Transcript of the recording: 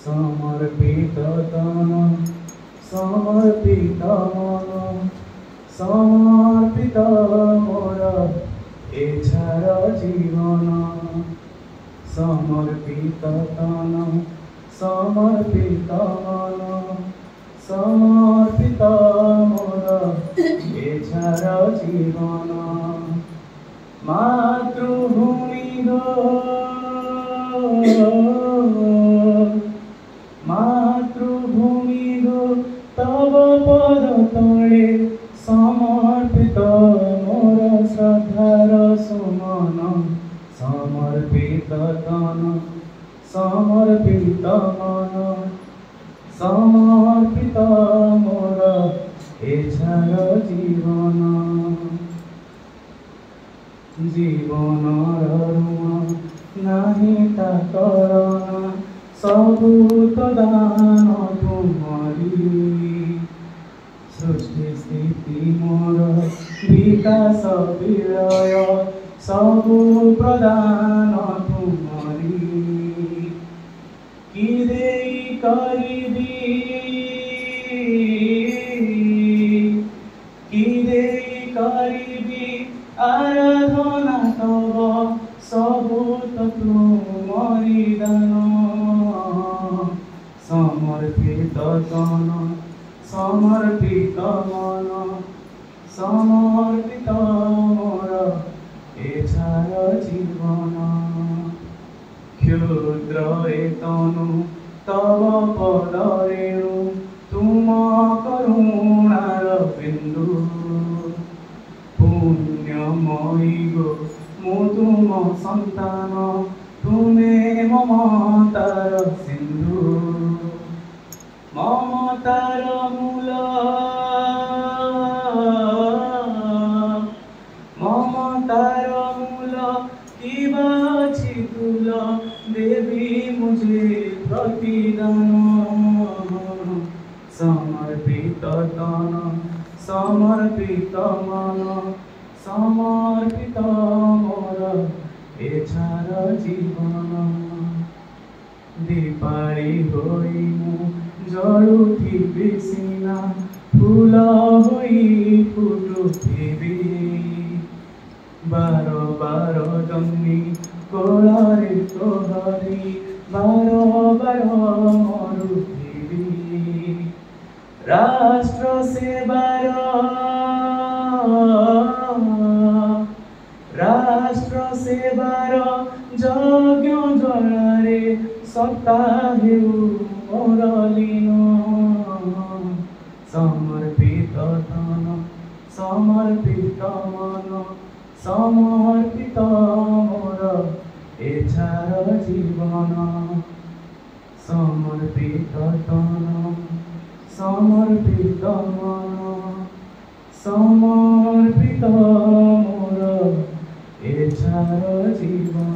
समर्पित तन समर्पित मन समर्पित मोर एछार जीवन समर्पित तन समर्पित मन समर्पित मोर एछार जीवन मातृभूमि गो मातृभूमि गो तव पद तले समर्पित मोर श्रद्धार सुमन समर्पित तन समर्पित मन समर्पित मोर एछार जीवन जीवनर ऋण नाही ताकरना सबु तो दान तुमरी सृष्टि स्थिति मोर विकास विलय सबु प्रदान तुमरी कि देई करिबी आराधना तव सबु तो तुमरी दान समर्पित तन समर्पित मन समर्पित मोर एछार जीवन क्षुद्र तनु तव पद रेणु तुम करुणार बिंदु पुण्यमयी गो मु तुम संतान तुमे ममतार सिंधु ममतार मूल किबा छितुल देवी मुझे प्रतिदान समर्पित तन समर्पित मन समर्पित मोर एछार जीवन दीपाली होई मु जलुथिबि सिना फूल होई फुटुथिबि बार बार जन्मी कोलारे तोहरी बार बार मरुथिबि राष्ट्र सेवार यज्ञ ज्वालारे सत्ता हेउ मोर लीन समर्पित तन समर्पित मन समर्पित मोर एछार जीवन समर्पित तन समर्पित मन समर्पित मोर एछार जीवन।